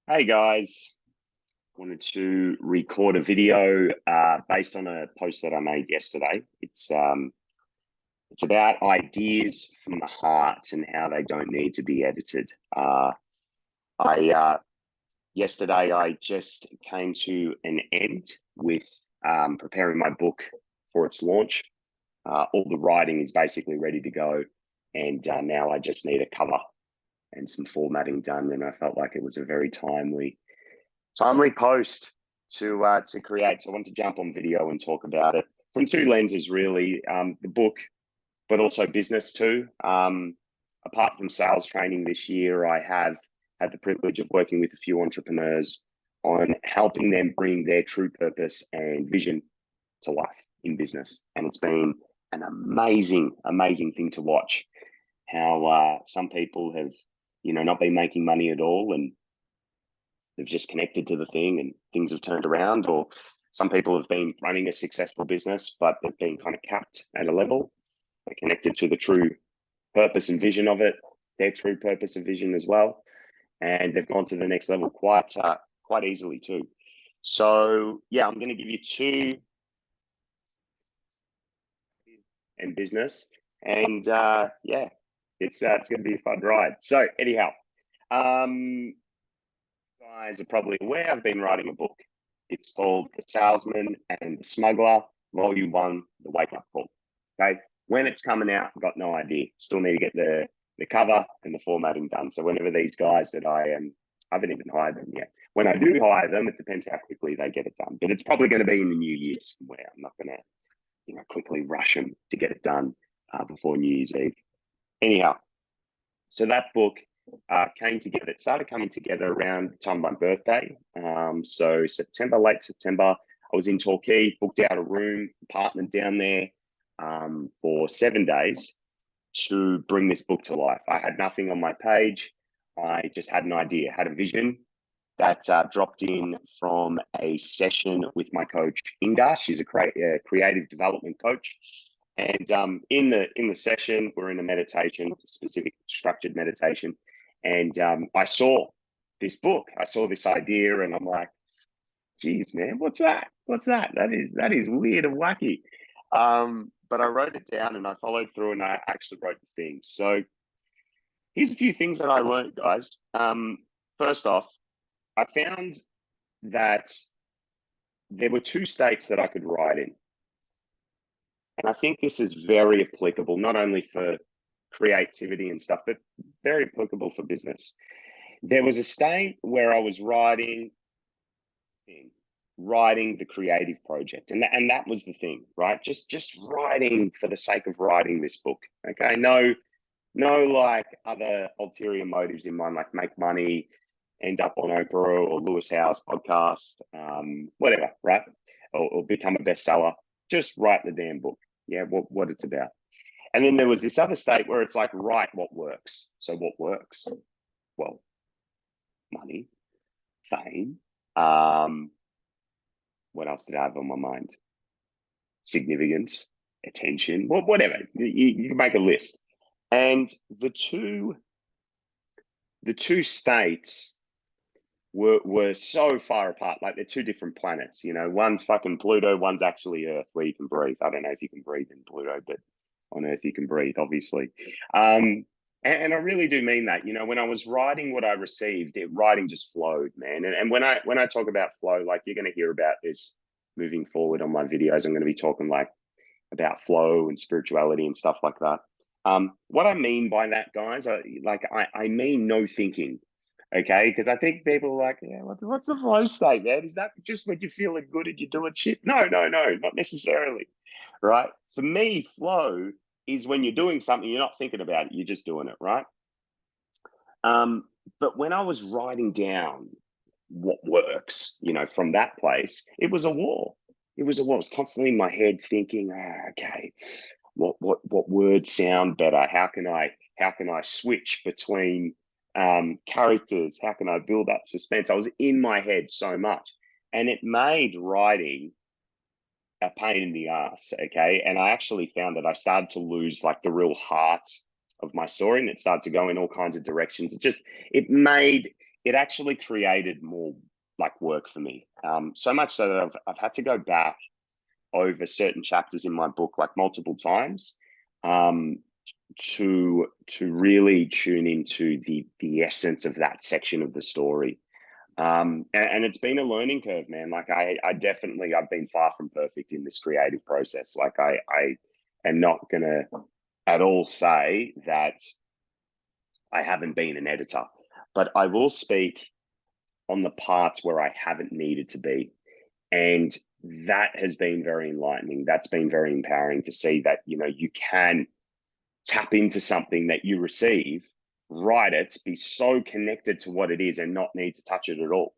Hey guys, wanted to record a video based on a post that I made yesterday. It's about ideas from the heart and how they don't need to be edited. I Yesterday I just came to an end with preparing my book for its launch. All the writing is basically ready to go, and now I just need a cover and some formatting done. And I felt like it was a very timely post to create. So I want to jump on video and talk about it from two lenses, really, the book, but also business too. Apart from sales training this year, I have had the privilege of working with a few entrepreneurs on helping them bring their true purpose and vision to life in business. And it's been an amazing thing to watch how some people have, not been making money at all, and they've just connected to the thing and things have turned around. Or some people have been running a successful business, but they've been kind of capped at a level. They're connected to the true purpose and vision of it, their true purpose and vision as well. And they've gone to the next level quite easily too. So yeah, I'm going to give you two in business, and yeah, it's going to be a fun ride. So anyhow, um, guys are probably aware I've been writing a book. It's called The Salesman and the Smuggler, Volume 1, The Wake Up Call. Okay. When it's coming out, I've got no idea. Still need to get the cover and the formatting done. So whenever these guys that I haven't even hired them yet. When I do hire them, it depends how quickly they get it done. But it's probably going to be in the new year somewhere. I'm not going to, quickly rush them to get it done before New Year's Eve. Anyhow, so that book came together. It started coming together around the time of my birthday. So September, late September, I was in Torquay, booked out a room, apartment down there for 7 days to bring this book to life. I had nothing on my page. I just had an idea, had a vision that dropped in from a session with my coach Inga. She's a creative development coach, and in the session, we're in a meditation, specific structured meditation, and I saw this book. I saw this idea, and I'm like, "Geez, man, what's that? What's that? That is weird and wacky." But I wrote it down, and I followed through, and I actually wrote the things. So here's a few things that I learned, guys. First off, I found that there were two states that I could write in. And I think this is very applicable, not only for creativity and stuff, but very applicable for business. There was a state where I was writing the creative project. And that was the thing, right? Just writing for the sake of writing this book. Okay. No like other ulterior motives in mind, like make money, end up on Oprah or Lewis Howes podcast, whatever, right? Or become a bestseller. Just write the damn book. Yeah, what it's about. And then there was this other state where it's like, write what works. So what works? Well, money, fame. What else did I have on my mind? Significance, attention, whatever. You can make a list. And the two states were so far apart. Like they're two different planets. One's fucking Pluto, one's actually Earth, where you can breathe. I don't know if you can breathe in Pluto, but on Earth you can breathe, obviously. And I really do mean that. When I was writing what I received, writing just flowed, man. And when I talk about flow, like you're going to hear about this moving forward on my videos. I'm going to be talking like about flow and spirituality and stuff like that. What I mean by that, guys, I mean no thinking. Okay, because I think people are like, yeah, what's the flow state, man? Is that just when you're feeling good and you're doing shit? No, not necessarily. Right? For me, flow is when you're doing something, you're not thinking about it, you're just doing it, right? But when I was writing down what works, from that place, it was a war. It was a war. I was constantly in my head thinking, okay, what words sound better? How can I switch between characters? How can I build up suspense? I was in my head so much, and it made writing a pain in the ass. Okay, and I actually found that I started to lose like the real heart of my story, and it started to go in all kinds of directions. It it actually created more like work for me. So much so that I've had to go back over certain chapters in my book like multiple times, um, to really tune into the essence of that section of the story. And it's been a learning curve, man. Like I definitely, I've been far from perfect in this creative process. Like I am not gonna at all say that I haven't been an editor, but I will speak on the parts where I haven't needed to be. And that has been very enlightening. That's been very empowering to see that, you know, you can tap into something that you receive, write it, be so connected to what it is and not need to touch it at all.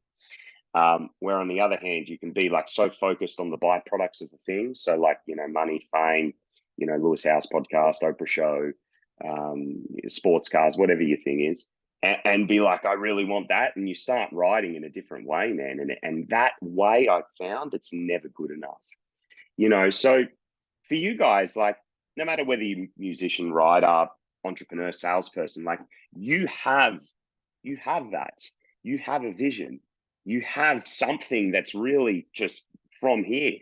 Where on the other hand, you can be like so focused on the byproducts of the thing. So like, you know, money, fame, you know, Lewis Howes podcast, Oprah show, sports cars, whatever your thing is, and be like, I really want that. And you start writing in a different way, man. And that way I've found it's never good enough, you know? So for you guys, like, no matter whether you're musician, writer, entrepreneur, salesperson, like you have that, you have a vision, you have something that's really just from here,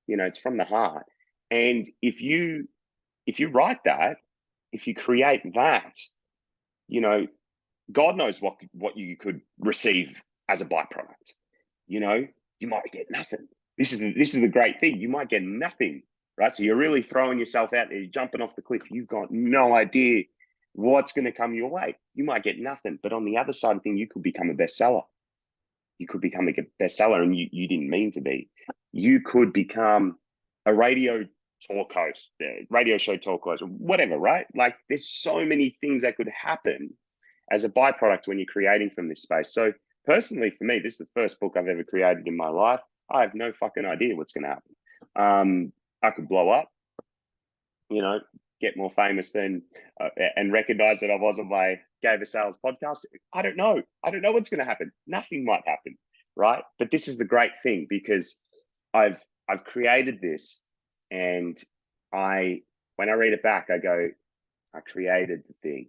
you know, it's from the heart. And if you write that, if you create that, you know, God knows what you could receive as a byproduct. You know, you might get nothing. This is the great thing. You might get nothing, right? So you're really throwing yourself out there, you're jumping off the cliff. You've got no idea what's going to come your way. You might get nothing, but on the other side of the thing, you could become a bestseller. You could become a bestseller, and you didn't mean to be. You could become a radio talk host, radio show talk host, whatever, right? Like there's so many things that could happen as a byproduct when you're creating from this space. So personally, for me, this is the first book I've ever created in my life. I have no fucking idea what's going to happen. I could blow up, you know, get more famous than and recognize that I was on my Gave a Sales podcast. I don't know. I don't know what's going to happen. Nothing might happen, right? But this is the great thing because I've created this, and when I read it back, I go, I created the thing.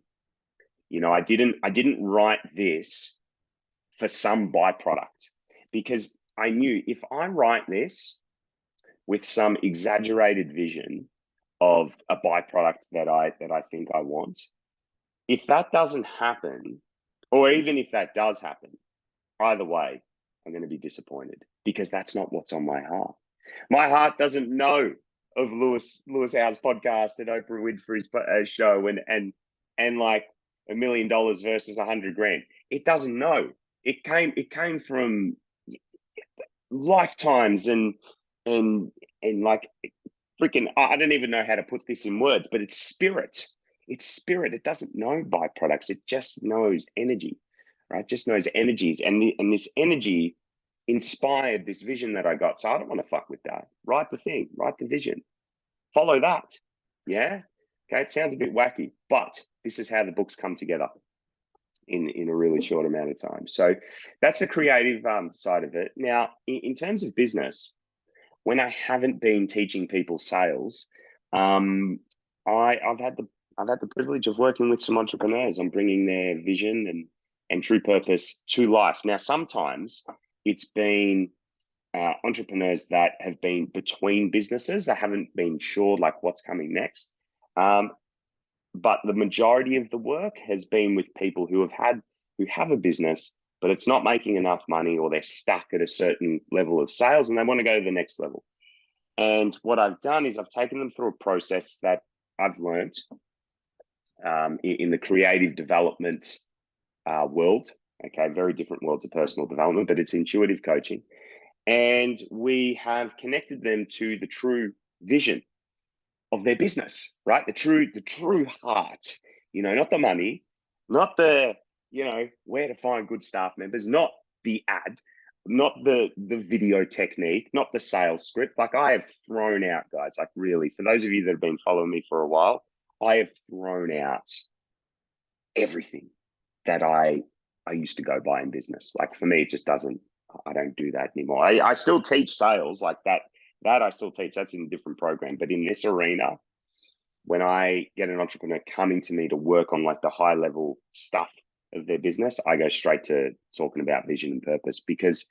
You know, I didn't write this for some byproduct, because I knew if I write this with some exaggerated vision of a byproduct that I think I want, if that doesn't happen, or even if that does happen, either way, I'm going to be disappointed, because that's not what's on my heart. My heart doesn't know of Lewis Howes podcast and Oprah Winfrey's show and like $1 million versus 100 grand. It doesn't know. It came from lifetimes and like freaking, I don't even know how to put this in words, but it's spirit. It's spirit. It doesn't know byproducts. It just knows energy, right? It just knows energies, and this energy inspired this vision that I got. So I don't want to fuck with that. Write the thing. Write the vision. Follow that. Yeah. Okay. It sounds a bit wacky, but this is how the books come together in a really short amount of time. So that's the creative side of it. Now, in terms of business, when I haven't been teaching people sales, I've had the privilege of working with some entrepreneurs on bringing their vision and true purpose to life. Now, sometimes it's been entrepreneurs that have been between businesses that haven't been sure like what's coming next. But the majority of the work has been with people who have a business, but it's not making enough money, or they're stuck at a certain level of sales and they want to go to the next level. And what I've done is I've taken them through a process that I've learned in the creative development world. Okay, very different world to personal development, but it's intuitive coaching. And we have connected them to the true vision of their business, right? The true heart, you know, not the money, not the, you know, where to find good staff members, not the ad, not the video technique, not the sales script. Like I have thrown out, guys, like really, for those of you that have been following me for a while, I have thrown out everything that I used to go by in business. Like for me, it just doesn't, I don't do that anymore. I still teach sales like that. That I still teach. That's in a different program. But in this arena, when I get an entrepreneur coming to me to work on like the high level stuff of their business, I go straight to talking about vision and purpose, because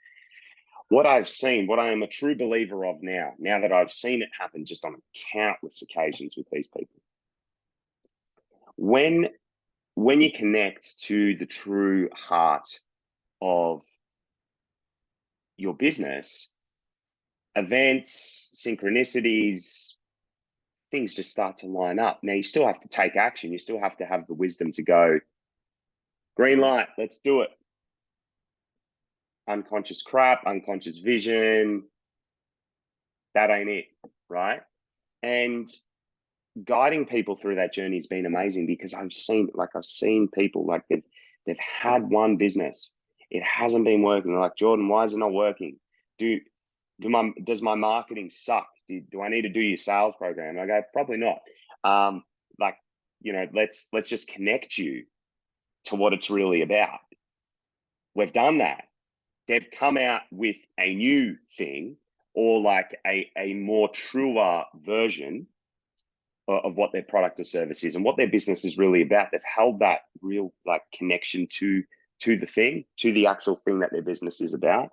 what I've seen, what I am a true believer of now that I've seen it happen just on countless occasions with these people, when you connect to the true heart of your business, events, synchronicities, things just start to line up. Now, you still have to take action. You still have to have the wisdom to go, green light, let's do it. Unconscious crap, unconscious vision, that ain't it, right? And guiding people through that journey has been amazing, because I've seen people like they've had one business, it hasn't been working. They're like, Jordan, why is it not working? Does my marketing suck? Do I need to do your sales program? I go, probably not. Like, you know, let's just connect you to what it's really about. We've done that. They've come out with a new thing, or like a more truer version of what their product or service is and what their business is really about. They've held that real like connection to the thing, to the actual thing that their business is about.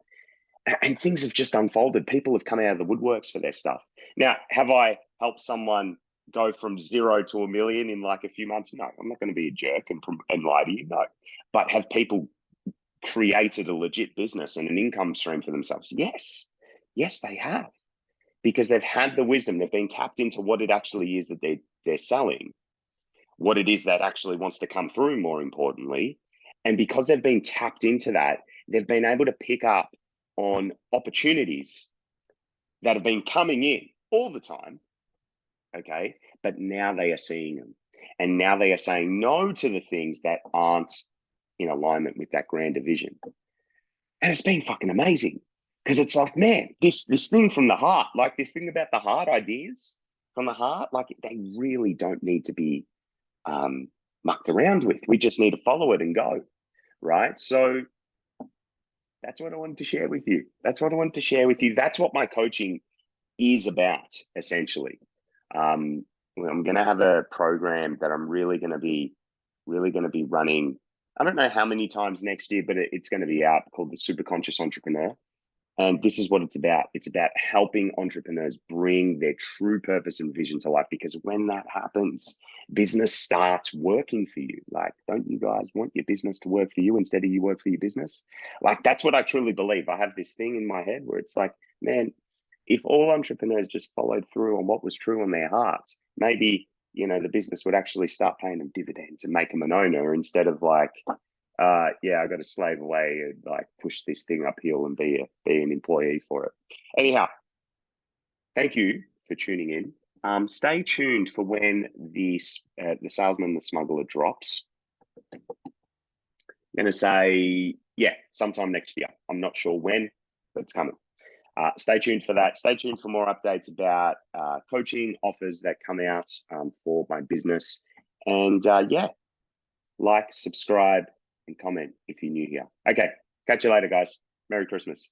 And things have just unfolded. People have come out of the woodworks for their stuff. Now, have I helped someone go from 0 to 1 million in like a few months? No, I'm not going to be a jerk and lie to you. No, but have people created a legit business and an income stream for themselves? Yes, they have, because they've had the wisdom. They've been tapped into what it actually is that they're selling, what it is that actually wants to come through, more importantly. And because they've been tapped into that, they've been able to pick up on opportunities that have been coming in all the time, okay? But now they are seeing them. And now they are saying no to the things that aren't in alignment with that grander vision. And it's been fucking amazing, because it's like, man, this thing from the heart, like this thing about the heart, ideas from the heart, like they really don't need to be mucked around with. We just need to follow it and go, right? So that's what I wanted to share with you. That's what my coaching is about, essentially. I'm going to have a program that I'm really going to be running. I don't know how many times next year, but it's going to be out, called the Super Conscious Entrepreneur. And this is what it's about. It's about helping entrepreneurs bring their true purpose and vision to life, because when that happens, business starts working for you. Like, don't you guys want your business to work for you instead of you work for your business? Like, that's what I truly believe. I have this thing in my head where it's like, man, if all entrepreneurs just followed through on what was true in their hearts, maybe, you know, the business would actually start paying them dividends and make them an owner, instead of like, yeah, I got to slave away and like push this thing uphill and be an employee for it. Anyhow, thank you for tuning in. Stay tuned for when the Salesman, the Smuggler drops. I'm going to say, yeah, sometime next year. I'm not sure when, but it's coming. Stay tuned for that. Stay tuned for more updates about coaching offers that come out for my business. And yeah, like, subscribe, and comment if you're new here. Okay, catch you later, guys. Merry Christmas.